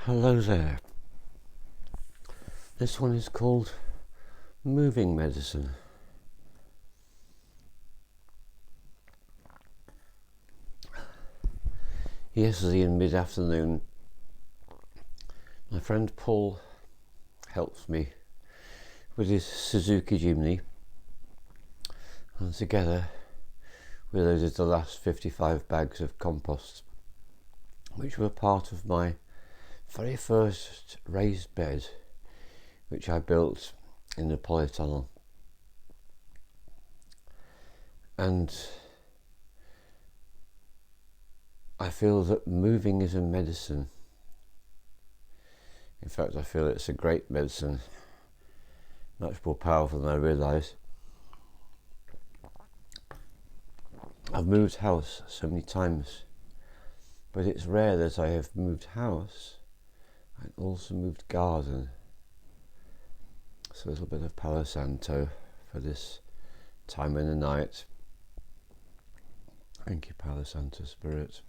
Hello there. This one is called moving medicine. Yesterday in mid-afternoon, my friend Paul helped me with his Suzuki Jimny, and together we loaded the last 55 bags of compost, which were part of my very first raised bed, which I built in the polytunnel. And I feel that moving is a medicine. In fact, I feel it's a great medicine, much more powerful than I realise. I've moved house so many times, but it's rare that I have moved house and also moved garden. So a little bit of Palo Santo for this time in the night. Thank you, Palo Santo Spirit.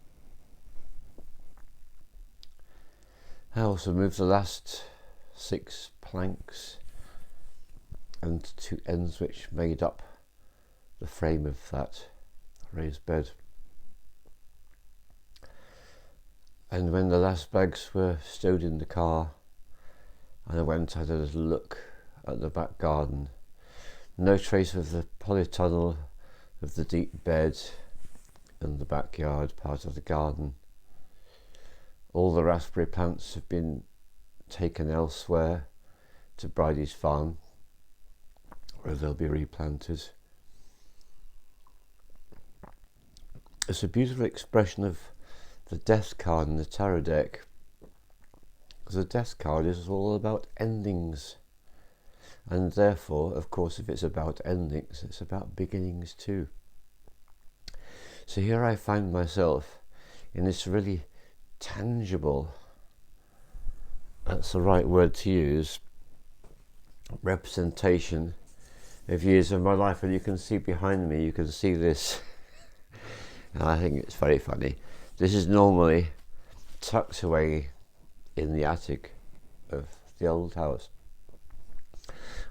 I also moved the last 6 planks and 2 ends which made up the frame of that raised bed. And when the last bags were stowed in the car and I went, I had a little look at the back garden. No trace of the polytunnel, of the deep bed and the backyard part of the garden. All the raspberry plants have been taken elsewhere to Bridie's farm, where they'll be replanted. It's a beautiful expression of the death card in the tarot deck, because the death card is all about endings, and therefore, of course, if it's about endings, it's about beginnings too. So here I find myself in this really tangible, that's the right word to use, representation of years of my life. And you can see behind me, you can see this, and I think it's very funny. This is normally tucked away in the attic of the old house,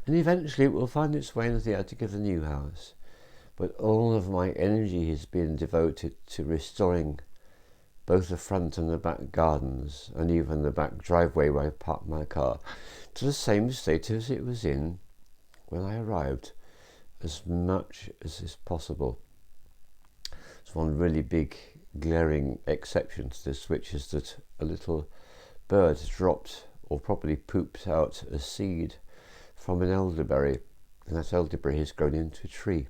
and eventually it will find its way into the attic of the new house. But all of my energy has been devoted to restoring both the front and the back gardens, and even the back driveway where I parked my car, to the same state as it was in when I arrived, as much as is possible. There's one really big glaring exception to this, which is that a little bird dropped, or probably pooped out, a seed from an elderberry, and that elderberry has grown into a tree.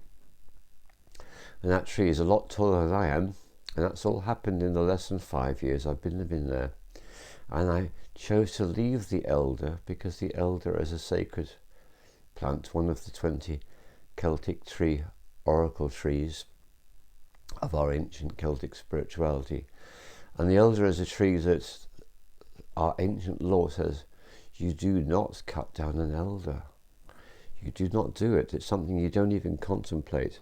And that tree is a lot taller than I am, and that's all happened in the less than 5 years I've been living there. And I chose to leave the elder because the elder is a sacred plant, one of the 20 Celtic tree oracle trees of our ancient Celtic spirituality. And the elder is a tree that our ancient law says you do not cut down an elder. You do not do it. It's something you don't even contemplate.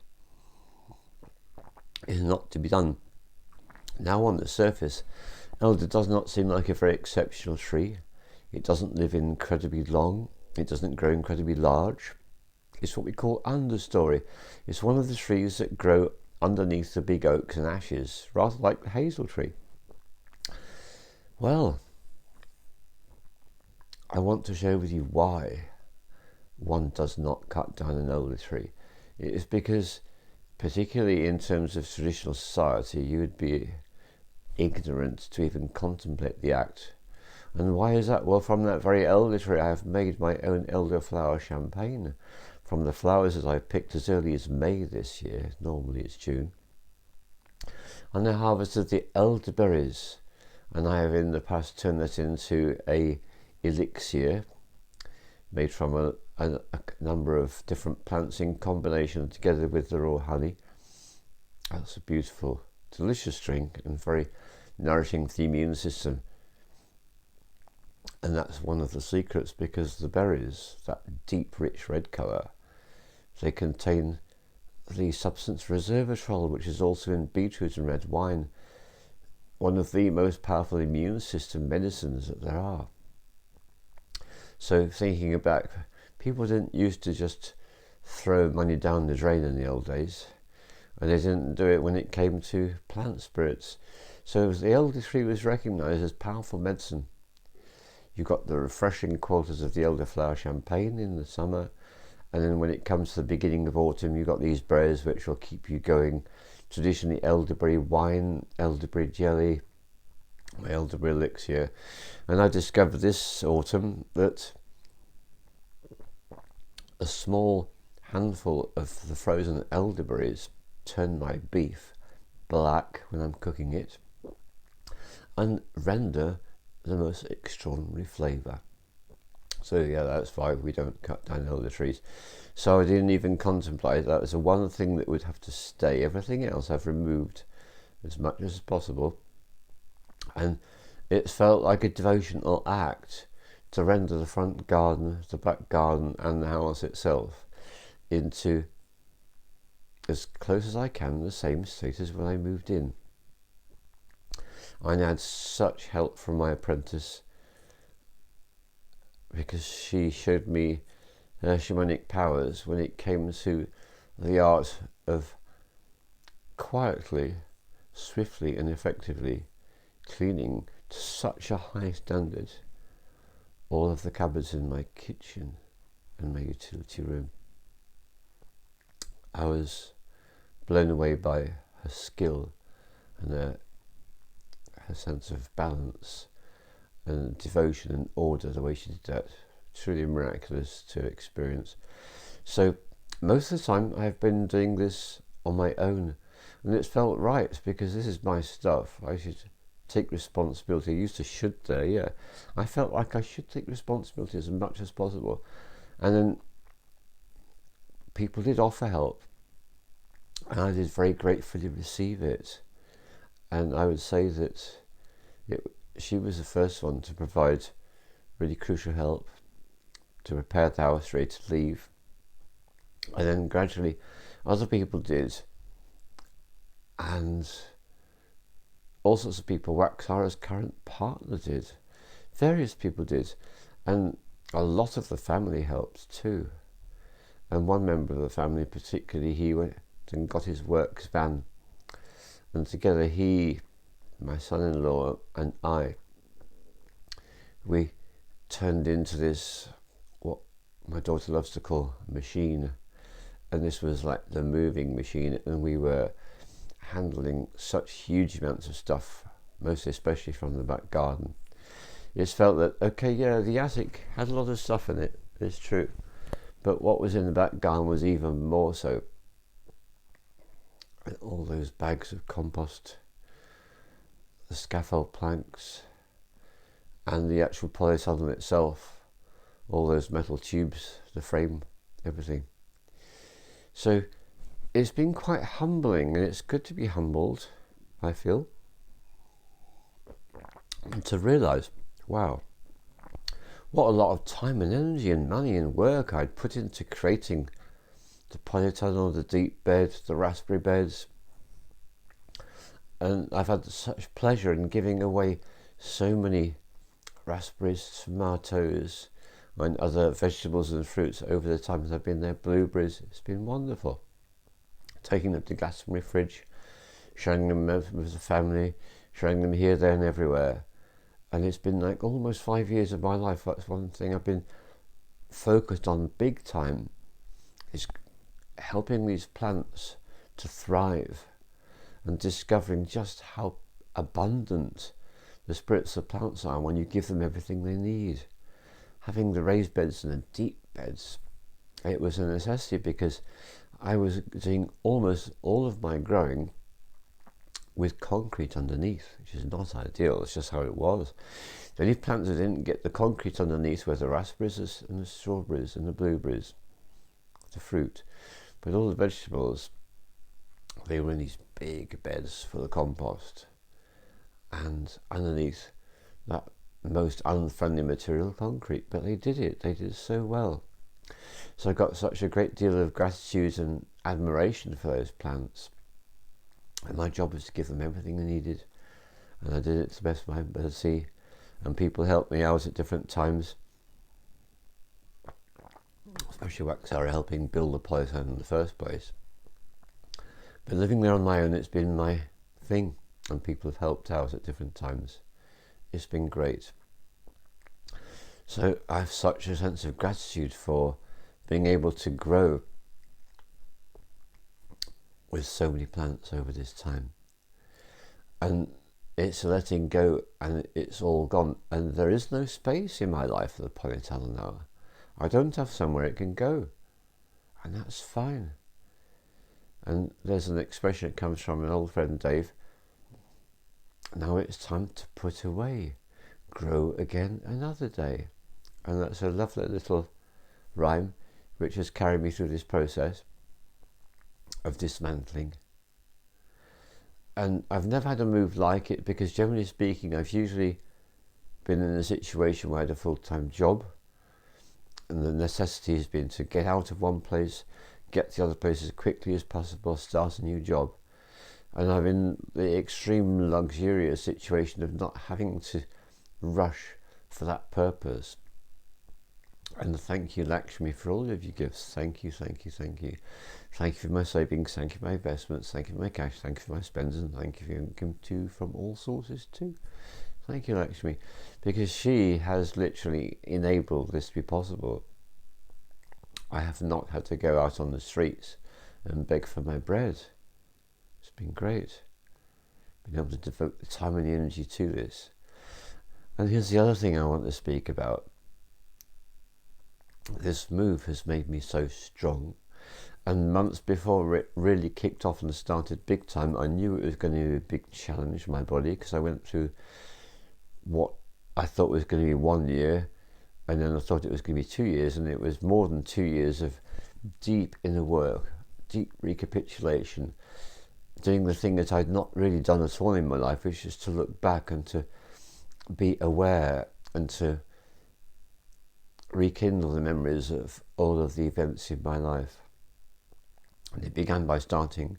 It's not to be done. Now, on the surface, elder does not seem like a very exceptional tree. It doesn't live incredibly long. It doesn't grow incredibly large. It's what we call understory. It's one of the trees that grow underneath the big oaks and ashes, rather like the hazel tree. Well, I want to share with you why one does not cut down an older tree. It is because, particularly in terms of traditional society, you would be ignorant to even contemplate the act. And why is that? Well, from that very elder tree I have made my own elderflower champagne from the flowers that I picked as early as May this year. Normally it's June. And I harvested the elderberries, and I have in the past turned that into a elixir made from a number of different plants in combination together with the raw honey. That's a beautiful, delicious drink and very nourishing to the immune system. And that's one of the secrets, because the berries, that deep rich red colour, they contain the substance resveratrol, which is also in beetroot and red wine, one of the most powerful immune system medicines that there are. So thinking back, people didn't used to just throw money down the drain in the old days, and they didn't do it when it came to plant spirits. So the eldertree was recognised as powerful medicine. You've got the refreshing qualities of the elderflower champagne in the summer, and then when it comes to the beginning of autumn, you've got these berries which will keep you going. Traditionally elderberry wine, elderberry jelly, my elderberry elixir. And I discovered this autumn that a small handful of the frozen elderberries turn my beef black when I'm cooking it and render the most extraordinary flavour. So yeah, that's why we don't cut down elder trees. So I didn't even contemplate that. It's the one thing that would have to stay. Everything else I've removed as much as possible, and it felt like a devotional act to render the front garden, the back garden, and the house itself into as close as I can the same state as when I moved in. I had such help from my apprentice, because she showed me her shamanic powers when it came to the art of quietly, swiftly and effectively cleaning to such a high standard all of the cupboards in my kitchen and my utility room. I was blown away by her skill and her sense of balance and devotion and order, the way she did that. Truly miraculous to experience. So most of the time I've been doing this on my own, and it's felt right because this is my stuff. I should take responsibility. I used to should there, yeah. I felt like I should take responsibility as much as possible. And then people did offer help, and I did very gratefully receive it. And I would say that she was the first one to provide really crucial help to prepare the house ready to leave. And then gradually other people did, and all sorts of people. Waxara's current partner did, various people did, and a lot of the family helped too. And one member of the family particularly, he went and got his works van, and together he, my son-in-law and I, we turned into this, what my daughter loves to call, machine. And this was like the moving machine, and we were handling such huge amounts of stuff, most especially from the back garden. It's felt that, okay, yeah, the attic had a lot of stuff in it, it's true, but what was in the back garden was even more so. And all those bags of compost, the scaffold planks, and the actual polytunnel itself, all those metal tubes, the frame, everything. So it's been quite humbling, and it's good to be humbled, I feel, and to realise, wow, what a lot of time and energy and money and work I'd put into creating the polytunnel, the deep bed, the raspberry beds. And I've had such pleasure in giving away so many raspberries, tomatoes, and other vegetables and fruits over the times I've been there. Blueberries, it's been wonderful. Taking them to Glastonbury Fridge, showing them with the family, showing them here, there and everywhere. And it's been like almost 5 years of my life. That's one thing I've been focused on big time, is helping these plants to thrive and discovering just how abundant the spirits of plants are when you give them everything they need. Having the raised beds and the deep beds, it was a necessity because I was doing almost all of my growing with concrete underneath, which is not ideal. It's just how it was. The only plants that didn't get the concrete underneath were the raspberries and the strawberries and the blueberries, the fruit. But all the vegetables, they were in these big beds for the compost, and underneath that most unfriendly material, concrete. But they did so well. So I got such a great deal of gratitude and admiration for those plants, and my job was to give them everything they needed. and I did it to the best of my ability, and people helped me out at different times, especially because they were helping build the polytown in the first place. But living there on my own, it's been my thing, and people have helped out at different times. It's been great. So I have such a sense of gratitude for being able to grow with so many plants over this time. And it's letting go, and it's all gone. And there is no space in my life for the polytunnel now. I don't have somewhere it can go. And that's fine. And there's an expression that comes from an old friend, Dave. Now it's time to put away. Grow again another day. And that's a lovely little rhyme which has carried me through this process of dismantling. And I've never had a move like it, because generally speaking, I've usually been in a situation where I had a full-time job, and the necessity has been to get out of one place, get to the other place as quickly as possible, start a new job. And I'm in the extreme luxurious situation of not having to rush for that purpose. And thank you, Lakshmi, for all of your gifts. Thank you, thank you, thank you. Thank you for my savings, thank you for my investments, thank you for my cash, thank you for my spends, and thank you for your income too, from all sources too. Thank you, Lakshmi, because she has literally enabled this to be possible. I have not had to go out on the streets and beg for my bread. It's been great. Being able to devote the time and the energy to this. And here's the other thing I want to speak about. This move has made me so strong, and months before it really kicked off and started big time, I knew it was going to be a big challenge for my body, because I went through what I thought was going to be 1 year, and then I thought it was going to be 2 years, and it was more than 2 years of deep inner work, deep recapitulation, doing the thing that I'd not really done at all in my life, which is to look back and to be aware and to rekindle the memories of all of the events in my life. And it began by starting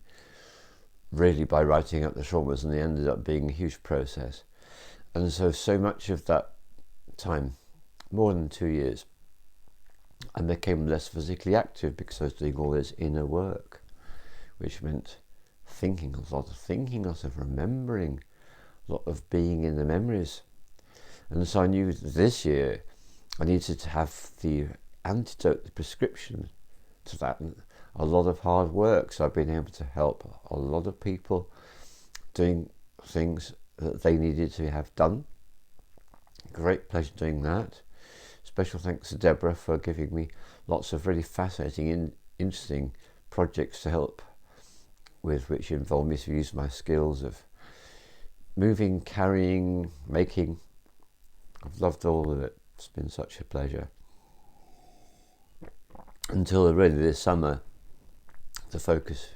really by writing up the traumas, and it ended up being a huge process. And so much of that time, more than 2 years, I became less physically active because I was doing all this inner work, which meant thinking, a lot of remembering, a lot of being in the memories. And so I knew that this year I needed to have the antidote, the prescription to that, and a lot of hard work. So I've been able to help a lot of people doing things that they needed to have done. Great pleasure doing that. Special thanks to Deborah for giving me lots of really fascinating and interesting projects to help with, which involve me to use my skills of moving, carrying, making. I've loved all of it. It's been such a pleasure. Until really this summer, the focus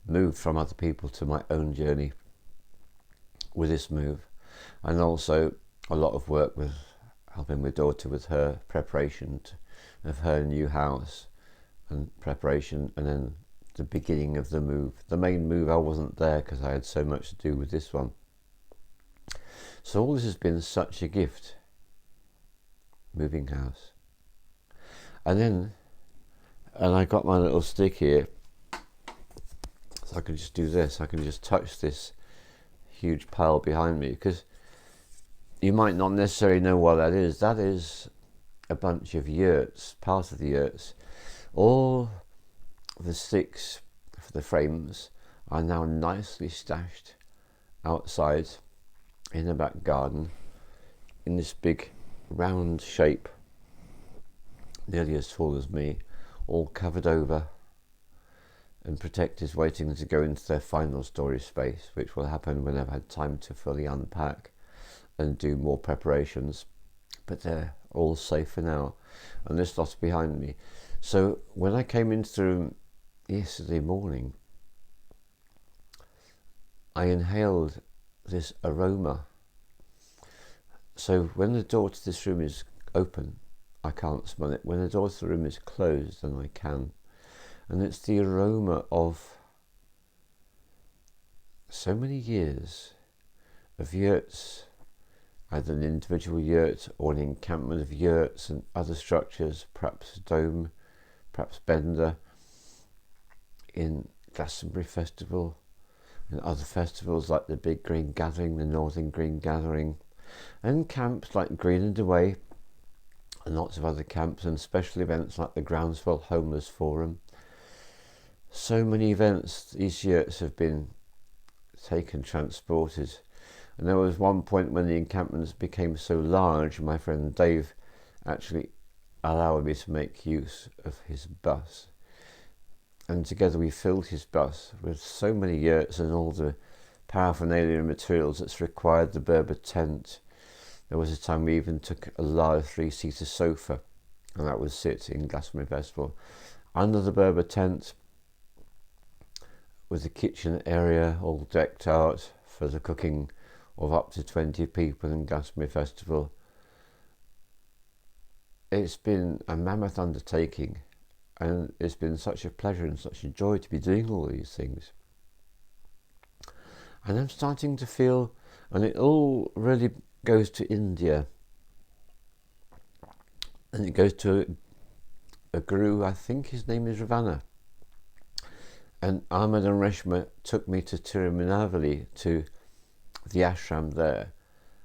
moved from other people to my own journey with this move, and also a lot of work with helping my daughter with her preparation of her new house and preparation, and then the beginning of the move. The main move, I wasn't there because I had so much to do with this one. So all this has been such a gift. Moving house. And I got my little stick here, so I can just do this. I can just touch this huge pile behind me, because you might not necessarily know what that is. That is a bunch of yurts, part of the yurts. All the sticks for the frames are now nicely stashed outside in the back garden in this big round shape, nearly as tall as me, all covered over and protected, waiting to go into their final storage space, which will happen when I've had time to fully unpack and do more preparations. But they're all safe for now, and this lot's behind me. So when I came into the room yesterday morning, I inhaled this aroma. So when the door to this room is open, I can't smell it. When the door to the room is closed, then I can. And it's the aroma of so many years of yurts, either an individual yurt or an encampment of yurts and other structures, perhaps a dome, perhaps Bender, in Glastonbury Festival and other festivals like the Big Green Gathering, the Northern Green Gathering, and camps like Green and Away, and lots of other camps and special events like the Groundswell Homeless Forum. So many events, these yurts have been taken, transported. And there was one point when the encampments became so large, my friend Dave actually allowed me to make use of his bus. And together we filled his bus with so many yurts and all the paraphernalia and materials that's required, the Berber tent. There was a time we even took a large 3-seater sofa, and that would sit in Glastonbury Festival under the Berber tent, with the kitchen area all decked out for the cooking of up to 20 people in Glastonbury Festival. It's been a mammoth undertaking, and it's been such a pleasure and such a joy to be doing all these things. And I'm starting to feel, and it all really goes to India, and it goes to a guru, I think his name is Ravana. And Ahmed and Reshma took me to Tirumanavali, to the ashram there.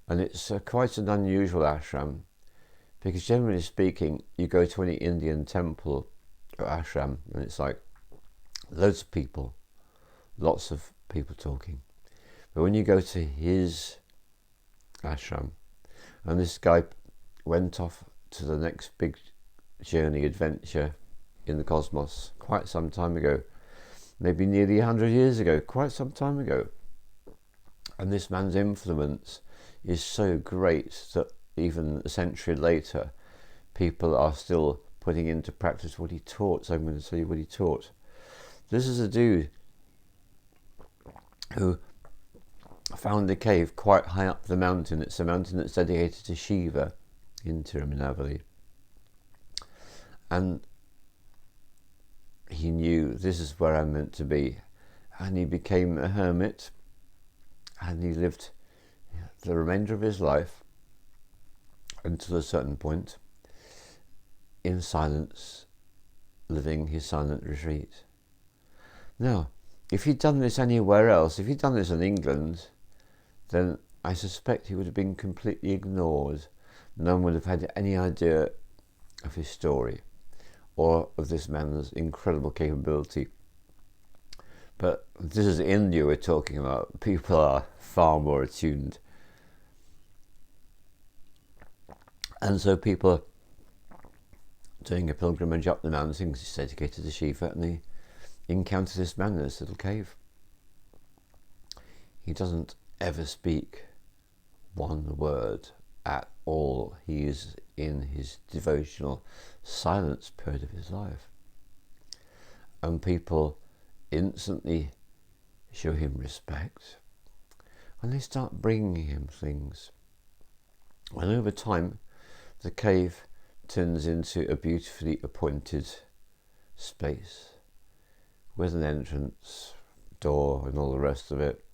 And it's quite an unusual ashram, because generally speaking, you go to any Indian temple or ashram, and it's like loads of people, lots of people talking. But when you go to his ashram, and this guy went off to the next big journey, adventure in the cosmos quite some time ago, maybe nearly 100 years ago, quite some time ago. And this man's influence is so great that even a century later, people are still putting into practice what he taught. So I'm going to tell you what he taught. This is a dude who found a cave quite high up the mountain. It's a mountain that's dedicated to Shiva in Tirumanavali. And he knew, this is where I'm meant to be. And he became a hermit, and he lived the remainder of his life until a certain point in silence, living his silent retreat. Now, if he'd done this anywhere else, if he'd done this in England, then I suspect he would have been completely ignored. No one would have had any idea of his story or of this man's incredible capability. But this is India we're talking about. People are far more attuned. And so people are doing a pilgrimage up the mountain, because it's dedicated to Shiva, and they encounter this man in this little cave. He doesn't ever speak one word at all. He is in his devotional silence period of his life. And people instantly show him respect, and they start bringing him things. And over time, the cave turns into a beautifully appointed space with an entrance, door, and all the rest of it.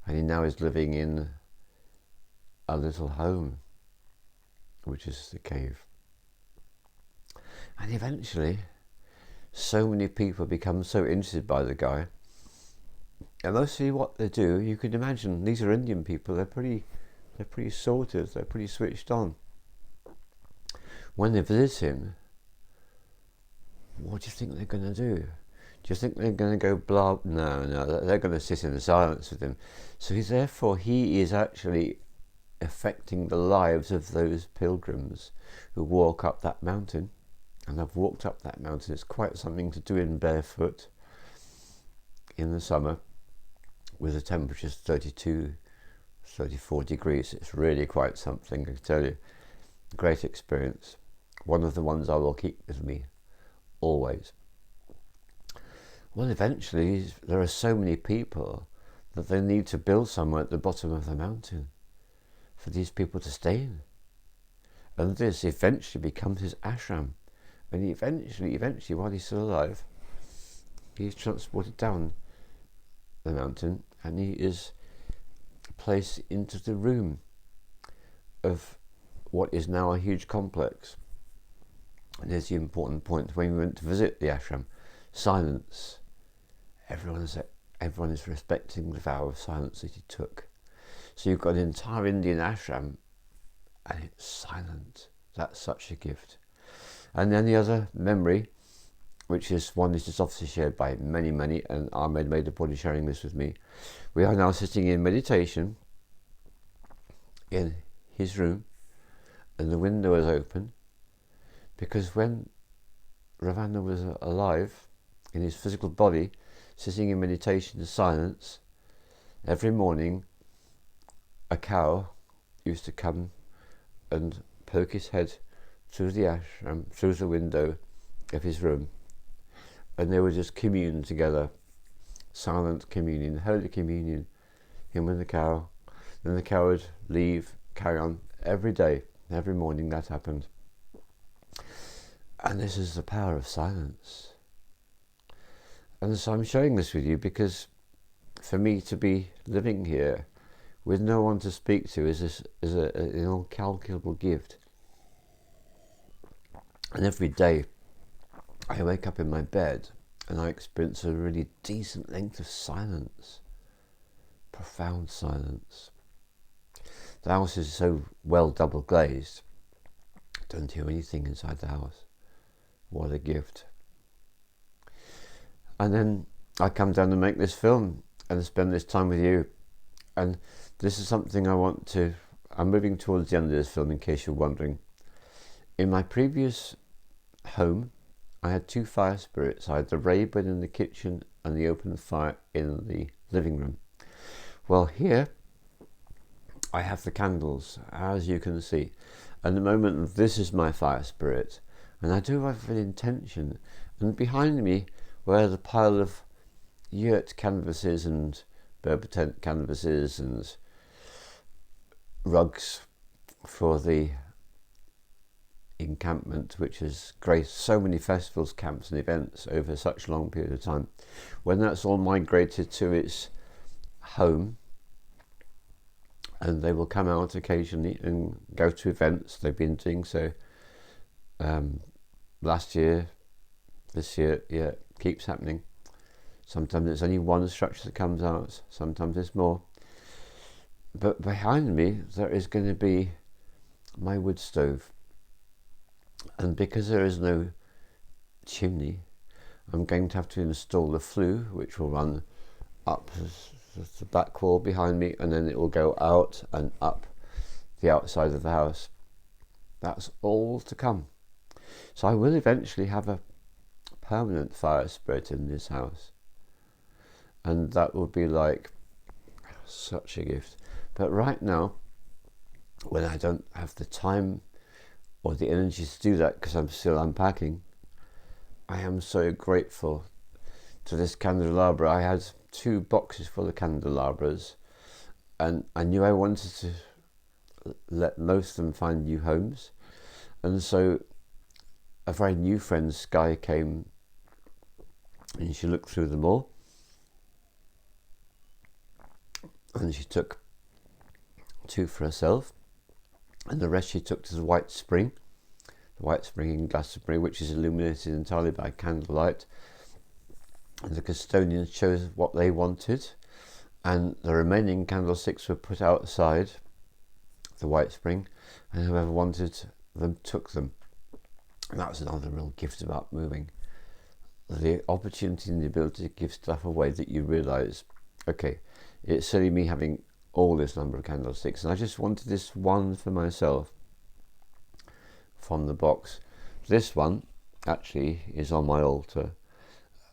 And he now is living in a little home, which is the cave. And eventually, so many people become so interested by the guy, and mostly what they do, you can imagine, these are Indian people, they're pretty sorted, they're pretty switched on. When they visit him, what do you think they're going to do? Do you think they're going to go blah? No, they're going to sit in the silence with him. So he is actually affecting the lives of those pilgrims who walk up that mountain. And I've walked up that mountain. It's quite something to do in barefoot in the summer, with the temperatures 32, 34 degrees. It's really quite something, I can tell you. Great experience. One of the ones I will keep with me always. Well, eventually there are so many people that they need to build somewhere at the bottom of the mountain for these people to stay in. And this eventually becomes his ashram. And eventually, while he's still alive, he's transported down the mountain, and he is place into the room of what is now a huge complex. And here's the important point: when we went to visit the ashram, silence. Everyone is respecting the vow of silence that he took. So you've got an entire Indian ashram and it's silent. That's such a gift. And then the other memory, which is one that is obviously shared by many, and Ahmed made a point of sharing this with me. We are now sitting in meditation in his room, and the window is open, because when Ravana was alive, in his physical body, sitting in meditation in silence, every morning a cow used to come and poke his head through the ashram, through the window of his room, and they would just commune together, silent communion, holy communion, him and the cow. Then the cow would leave, carry on. Every day, every morning that happened. And this is the power of silence. And so I'm sharing this with you because for me to be living here with no one to speak to is an incalculable gift. And every day I wake up in my bed and I experience a really decent length of silence, profound silence. The house is so well double glazed, I don't hear anything inside the house. What a gift. And then I come down to make this film and spend this time with you. And this is something I'm moving towards the end of this film, in case you're wondering. In my previous home, I had two fire spirits. I had the Raven in the kitchen and the open fire in the living room. Well, here I have the candles, as you can see. And the moment, this is my fire spirit, and I do have an intention. And behind me, where the pile of yurt canvases and Berber tent canvases and rugs for the encampment, which has graced so many festivals, camps and events over such a long period of time, when that's all migrated to its home, and they will come out occasionally and go to events. They've been doing so last year, this year, yeah, keeps happening. Sometimes there's only one structure that comes out, sometimes there's more. But behind me there is going to be my wood stove, and because there is no chimney, I'm going to have to install the flue, which will run up the back wall behind me, and then it will go out and up the outside of the house. That's all to come. So I will eventually have a permanent fire spirit in this house, and that will be like such a gift. But right now, when I don't have the time or the energy to do that because I'm still unpacking, I am so grateful to this candelabra. I had 2 boxes full of candelabras, and I knew I wanted to let most of them find new homes. And so a very new friend, Sky, came and she looked through them all, and she took 2 for herself, and the rest she took to the White Spring in Glastonbury, which is illuminated entirely by candlelight. And the custodians chose what they wanted, and the remaining candlesticks were put outside the White Spring, and whoever wanted them took them. And that was another real gift about moving. The opportunity and the ability to give stuff away that you realise, okay, it's silly me having all this number of candlesticks, and I just wanted this one for myself from the box. This one actually is on my altar,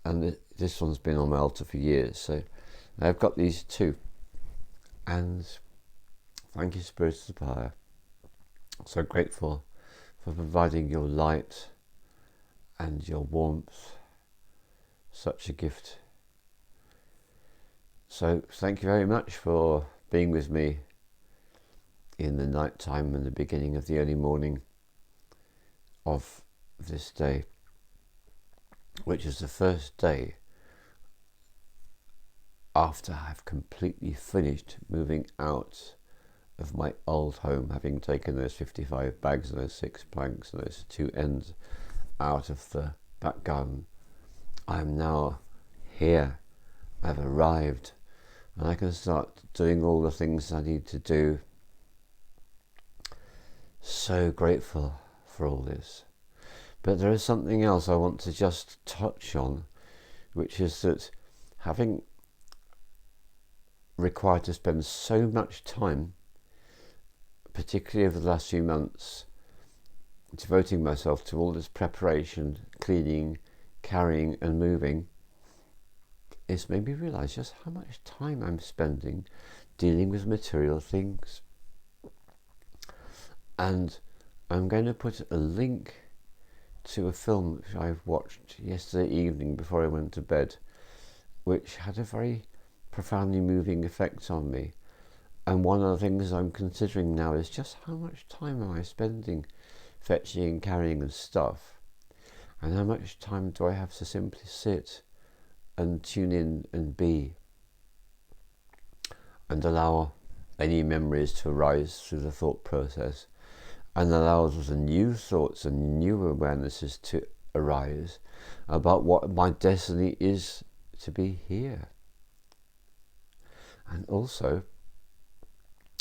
and this one's been on my altar for years, so I've got these 2. And thank you, Spirits of the Fire. So grateful for providing your light and your warmth. Such a gift. So thank you very much for being with me in the night time and the beginning of the early morning of this day, which is the first day after I've completely finished moving out of my old home, having taken those 55 bags and those 6 planks and those 2 ends out of the back garden, I am now here. I've arrived and I can start doing all the things I need to do. So grateful for all this. But there is something else I want to just touch on, which is that having required to spend so much time, particularly over the last few months, devoting myself to all this preparation, cleaning, carrying and moving, it's made me realise just how much time I'm spending dealing with material things. And I'm going to put a link to a film which I watched yesterday evening before I went to bed, which had a very profoundly moving effect on me. And one of the things I'm considering now is just how much time am I spending fetching and carrying and stuff, and how much time do I have to simply sit and tune in and be and allow any memories to arise through the thought process, and allow the new thoughts and new awarenesses to arise about what my destiny is to be here. And also,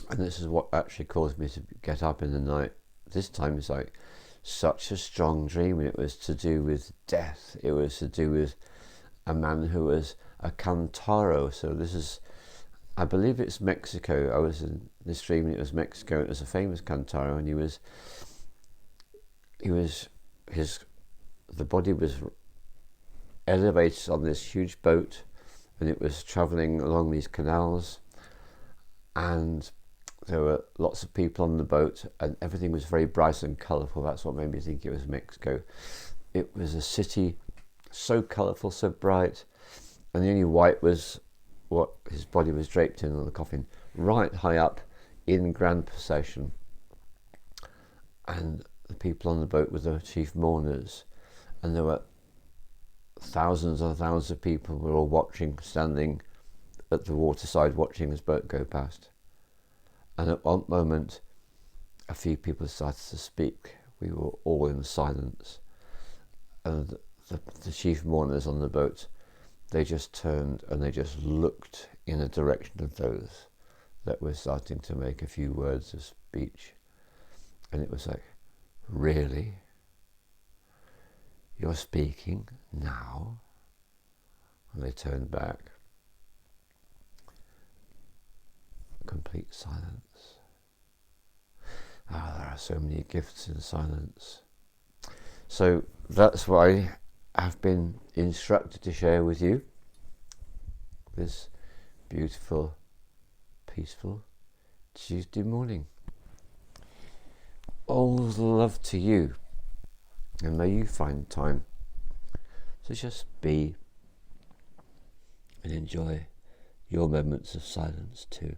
and this is what actually caused me to get up in the night this time, is like such a strong dream, and it was to do with death. It was to do with a man who was a cantaro. So this is, I believe it's Mexico. I was in this dream and it was Mexico. It was a famous cantaro, and the body was elevated on this huge boat, and it was travelling along these canals, and there were lots of people on the boat, and everything was very bright and colourful. That's what made me think it was Mexico. It was a city so colourful, so bright, and the only white was what his body was draped in on the coffin, right high up in grand procession. And the people on the boat were the chief mourners, and there were thousands and thousands of people were all watching, standing at the waterside, watching this boat go past. And at one moment, a few people started to speak. We were all in silence. And the chief mourners on the boat, they just turned and they just looked in the direction of those that were starting to make a few words of speech. And it was like, really? You're speaking now? And they turned back. Complete silence. There are so many gifts in silence. So that's what I have been instructed to share with you this beautiful, peaceful Tuesday morning. All the love to you, and may you find time to just be and enjoy your moments of silence too.